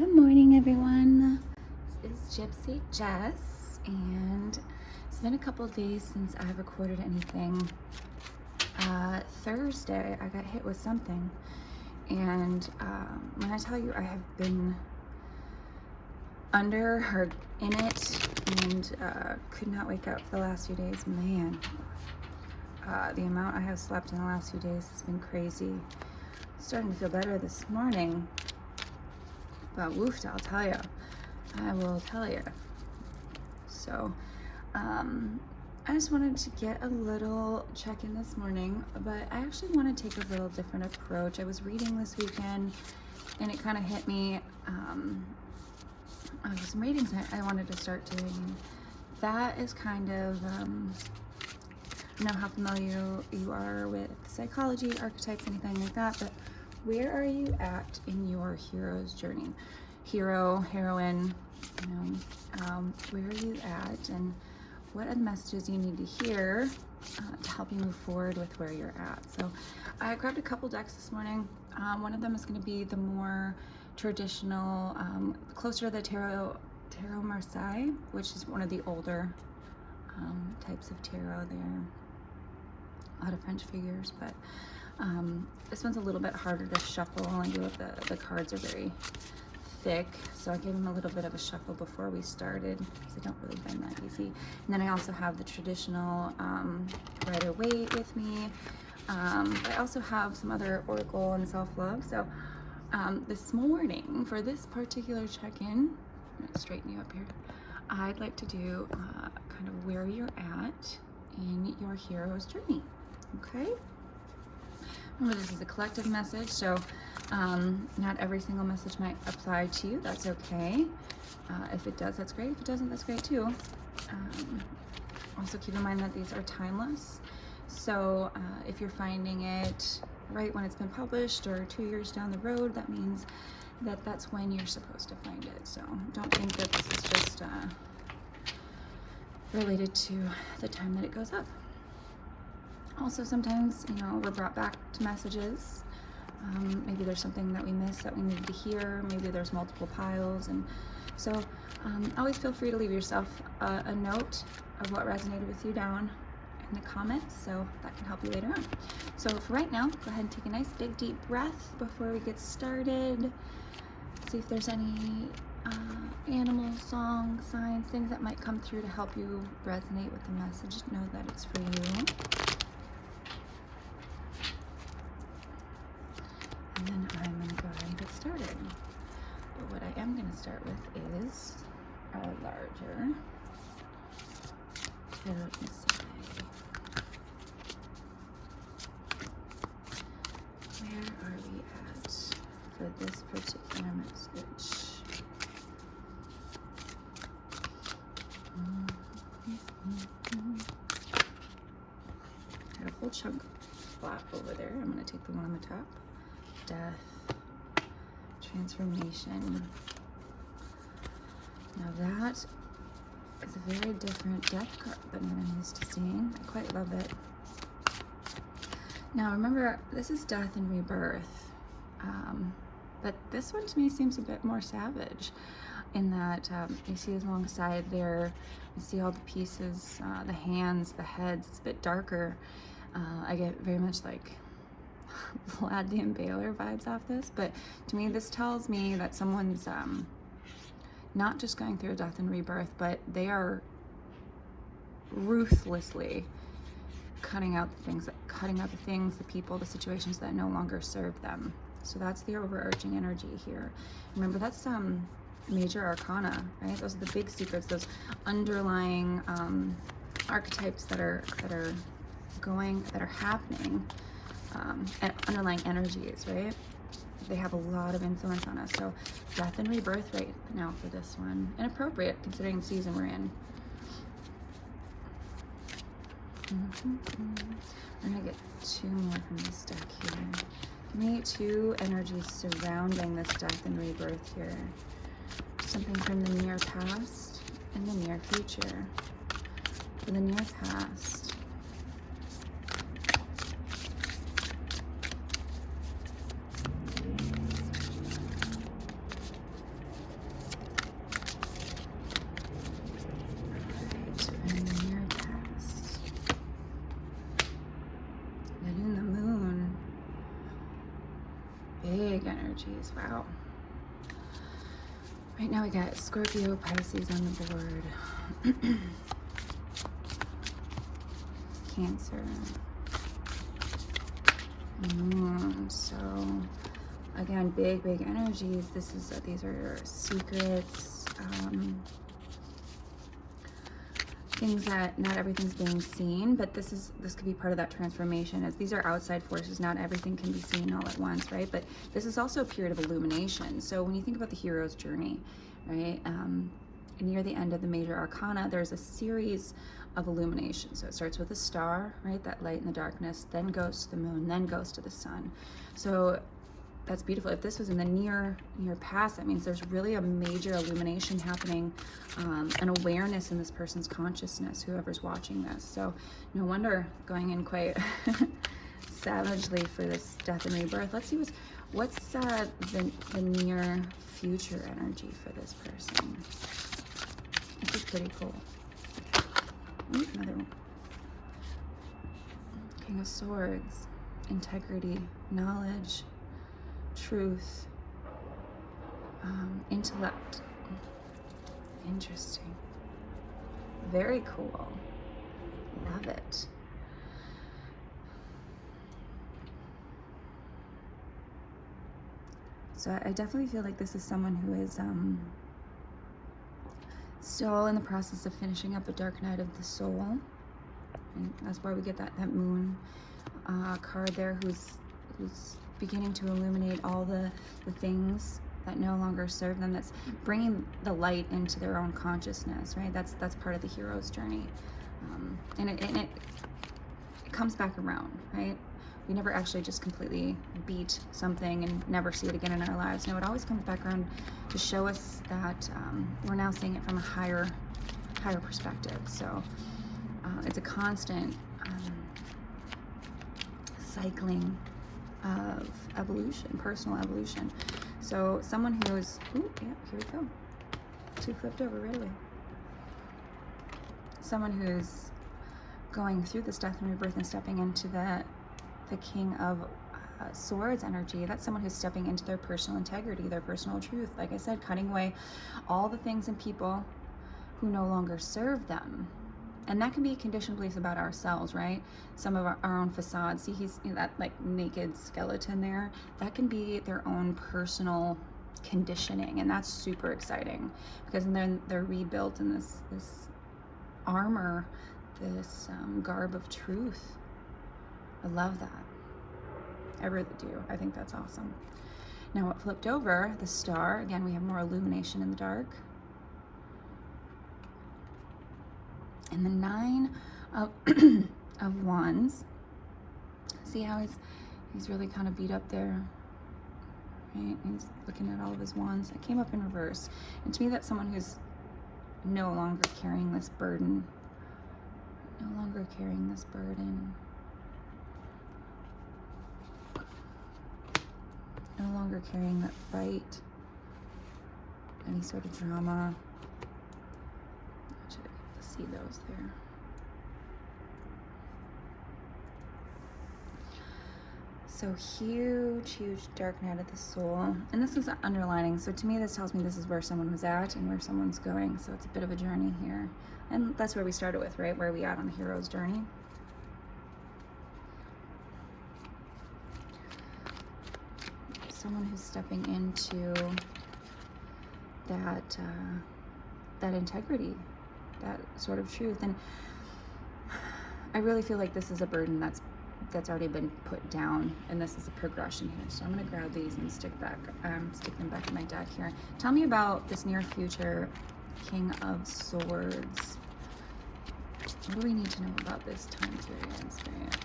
Good morning, everyone. This is Gypsy Jess, and it's been a couple of days since I recorded anything. Thursday, I got hit with something, and when I tell you I have been under or in it and could not wake up for the last few days, man, the amount I have slept in the last few days has been crazy. Starting to feel better this morning. But woofed, I'll tell you. I will tell you. So, I just wanted to get a little check-in this morning, but I actually want to take a little different approach. I was reading this weekend, and it kind of hit me. Some readings I wanted to start doing. That is kind of, I don't know how familiar you are with psychology, archetypes, anything like that, but where are you at in your hero's journey? Hero, heroine, where are you at, and what are the messages you need to hear to help you move forward with where you're at? So I grabbed a couple decks this morning. One of them is going to be the more traditional, closer to the Tarot Marseille, which is one of the older types of tarot. There a lot of French figures, but this one's a little bit harder to shuffle. I do it, the cards are very thick, so I gave them a little bit of a shuffle before we started because they don't really bend that easy. And then I also have the traditional Rider-Waite with me. I also have some other Oracle and self-love. So this morning, for this particular check-in, I'm going to straighten you up here. I'd like to do kind of where you're at in your hero's journey. Okay? Remember, this is a collective message, so not every single message might apply to you. That's okay. If it does, that's great. If it doesn't, that's great too. Also keep in mind that these are timeless. So if you're finding it right when it's been published or 2 years down the road, that means that that's when you're supposed to find it. So don't think that this is just related to the time that it goes up. Also, sometimes, we're brought back to messages. Maybe there's something that we missed that we needed to hear. Maybe there's multiple piles. And so always feel free to leave yourself a note of what resonated with you down in the comments, so that can help you later on. So for right now, go ahead and take a nice big deep breath before we get started. See if there's any animal, song, signs, things that might come through to help you resonate with the message. Know that it's for you. And then I'm going to go ahead and get started. But what I am going to start with is our larger Messiah. Where are we at for this particular message? Got a whole chunk flat over there. I'm going to take the one on the top. Death, transformation. Now that is a very different death card than what I'm used to seeing. I quite love it. Now remember, this is death and rebirth, but this one to me seems a bit more savage in that you see alongside there, you see all the pieces, the hands, the heads. It's a bit darker. I get very much like Vlad the Impaler vibes off this, but to me this tells me that someone's not just going through a death and rebirth, but they are ruthlessly cutting out the things, the people, the situations that no longer serve them. So that's the overarching energy here. Remember, that's major arcana, right? Those are the big secrets, those underlying archetypes that are happening. And underlying energies, right? They have a lot of influence on us. So death and rebirth right now for this one. Inappropriate considering the season we're in. I'm gonna get two more from this deck here. Give me two energies surrounding this death and rebirth here. Something from the near past and the near future. For the near past, energies. Wow. Right now we got Scorpio, Pisces on the board. Cancer. So again, big energies. These are secrets, things that not everything's being seen, but this could be part of that transformation, as these are outside forces. Not everything can be seen all at once, right? But this is also a period of illumination. So when you think about the hero's journey, right, near the end of the major arcana, there's a series of illumination. So it starts with a star, right, that light in the darkness, then goes to the moon, then goes to the sun. So that's beautiful. If this was in the near past, that means there's really a major illumination happening, an awareness in this person's consciousness, whoever's watching this. So no wonder going in quite savagely for this death and rebirth. Let's see what's the near future energy for this person. This is pretty cool. Ooh, another one. King of Swords, integrity, knowledge, truth, intellect. Interesting. Very cool. Love it. So I definitely feel like this is someone who is still in the process of finishing up a dark night of the soul. And that's why we get that moon card there, who's beginning to illuminate all the things that no longer serve them. That's bringing the light into their own consciousness, right? That's part of the hero's journey, and it comes back around, right? We never actually just completely beat something and never see it again in our lives. No, it always comes back around to show us that we're now seeing it from a higher perspective. So it's a constant cycling of evolution, personal evolution. So someone who is, ooh, yeah, here we go. Two flipped over right away. Someone who's going through this death and rebirth and stepping into the King of Swords energy. That's someone who's stepping into their personal integrity, their personal truth. Like I said, cutting away all the things and people who no longer serve them. And that can be conditioned beliefs about ourselves, right? Some of our own facades. See, he's that like naked skeleton there. That can be their own personal conditioning, and that's super exciting, because then they're rebuilt in this armor, this garb of truth. I love that. I really do. I think that's awesome. Now, what flipped over, the star. Again, we have more illumination in the dark. And the 9 of Wands. See how he's really kind of beat up there, right? He's looking at all of his wands. It came up in reverse. And to me, that's someone who's no longer carrying this burden. No longer carrying this burden. No longer carrying that fight. Any sort of drama. See those there. So huge dark night of the soul, and this is underlining. So to me, this tells me this is where someone was at and where someone's going. So it's a bit of a journey here, and that's where we started with, right? Where are we at on the hero's journey? Someone who's stepping into that integrity, that sort of truth. And I really feel like this is a burden that's already been put down, and this is a progression here. So I'm going to grab these and stick them back in my deck here. Tell me about this near future King of Swords. What do we need to know about this time period, Spirit?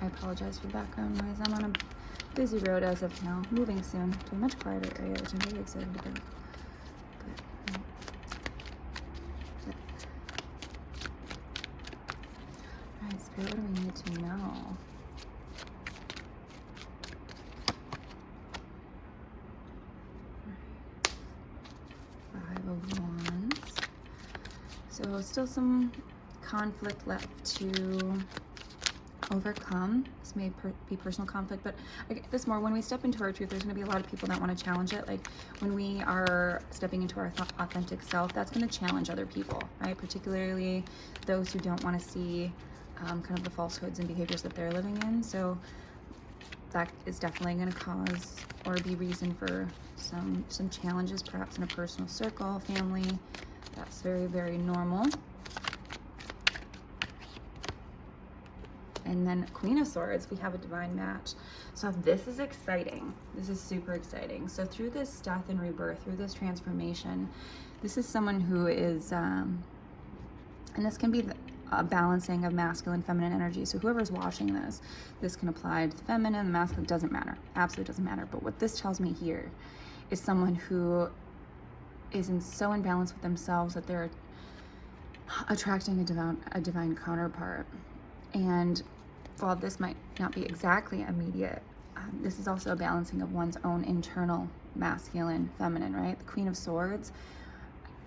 I apologize for background noise. I'm on a busy road as of now, moving soon to a much quieter area, which I'm very excited about. Alright, Spirit, what do we need to know? Five of Wands. So still some conflict left to overcome. This may be personal conflict, but I get this more when we step into our truth. There's going to be a lot of people that want to challenge it. Like when we are stepping into our authentic self, that's going to challenge other people, right? Particularly those who don't want to see kind of the falsehoods and behaviors that they're living in. So that is definitely going to cause or be reason for some challenges, perhaps in a personal circle, family. That's very, very normal. And then Queen of Swords, we have a divine match. So this is exciting. This is super exciting. So through this death and rebirth, through this transformation, this is someone who is, and this can be a balancing of masculine, feminine energy. So whoever's watching this can apply to the feminine, the masculine, doesn't matter. Absolutely doesn't matter. But what this tells me here is someone who is so in balance with themselves that they're attracting a divine counterpart. And while this might not be exactly immediate, this is also a balancing of one's own internal masculine, feminine, right? The Queen of Swords,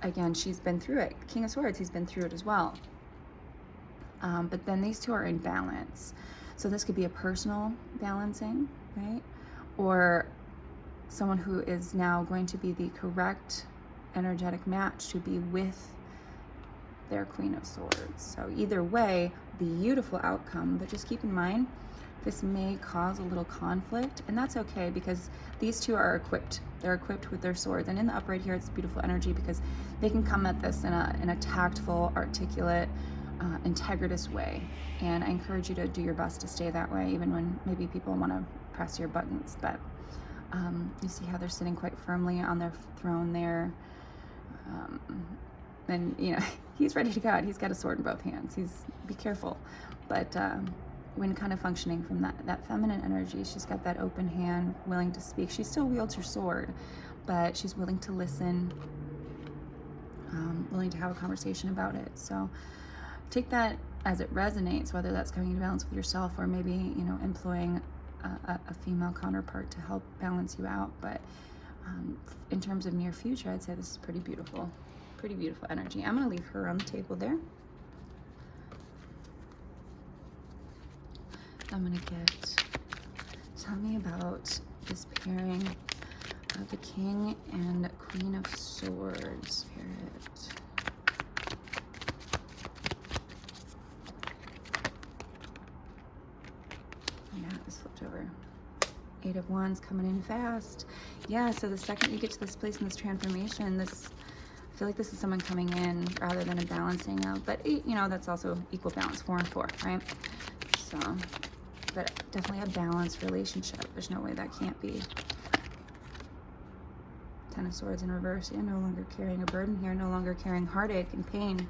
again, she's been through it. King of Swords, he's been through it as well. But then these two are in balance. So this could be a personal balancing, right? Or someone who is now going to be the correct energetic match to be with their Queen of Swords. So either way, beautiful outcome, but just keep in mind, this may cause a little conflict, and that's okay because these two are equipped. They're equipped with their swords, and in the upright here, it's beautiful energy because they can come at this in a tactful, articulate, integritous way. And I encourage you to do your best to stay that way, even when maybe people want to press your buttons. But you see how they're sitting quite firmly on their throne there. And you know, he's ready to go. He's got a sword in both hands. Be careful. But when kind of functioning from that feminine energy, she's got that open hand, willing to speak. She still wields her sword, but she's willing to listen, willing to have a conversation about it. So take that as it resonates, whether that's coming into balance with yourself or maybe, you know, employing a female counterpart to help balance you out. But in terms of near future, I'd say this is pretty beautiful. Pretty beautiful energy. I'm going to leave her on the table there. I'm going to tell me about this pairing of the King and Queen of Swords. Spirit. Yeah, this flipped over. 8 of Wands coming in fast. Yeah, so the second you get to this place in this transformation, I feel like this is someone coming in rather than a balancing of, but you know, that's also equal balance, 4 and 4, right? So, but definitely a balanced relationship. There's no way that can't be. 10 of Swords in reverse. Yeah, no longer carrying a burden here, no longer carrying heartache and pain,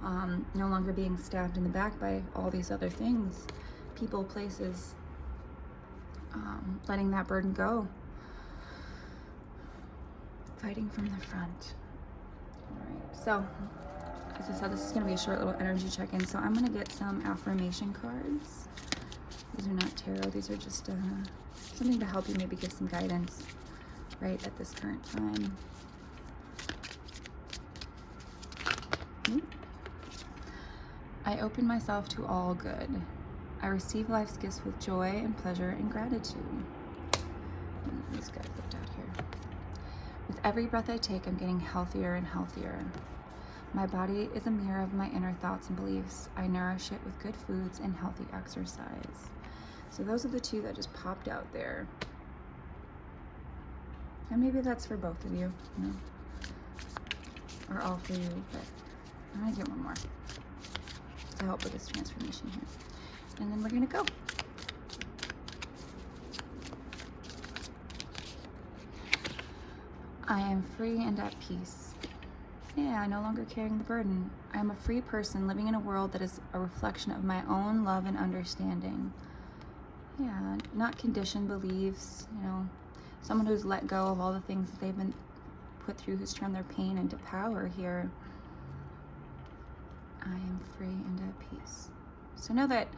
no longer being stabbed in the back by all these other things, people, places, letting that burden go. Fighting from the front. Alright, so as I said, this is going to be a short little energy check-in, so I'm going to get some affirmation cards. These are not tarot, these are just something to help you maybe give some guidance right at this current time. I open myself to all good. I receive life's gifts with joy and pleasure and gratitude. This guy flipped out here. With every breath I take, I'm getting healthier and healthier. My body is a mirror of my inner thoughts and beliefs. I nourish it with good foods and healthy exercise. So those are the two that just popped out there. And maybe that's for both of you, you know, or all for you, but I'm gonna get one more to help with this transformation here. And then we're gonna go. I am free and at peace. Yeah, no longer carrying the burden. I am a free person living in a world that is a reflection of my own love and understanding. Yeah, not conditioned beliefs, you know, someone who's let go of all the things that they've been put through, who's turned their pain into power here. I am free and at peace. So know that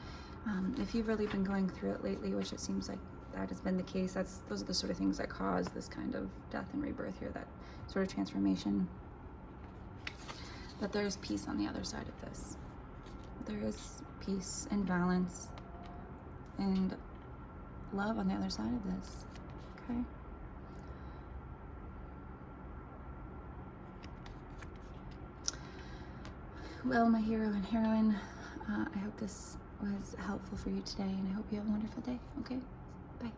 if you've really been going through it lately, which it seems like that has been the case, those are the sort of things that cause this kind of death and rebirth here, that sort of transformation. But there's peace on the other side of this. there is peace and balance and love on the other side of this, okay? Well, my hero and heroine, I hope this was helpful for you today, and I hope you have a wonderful day, okay? Bye.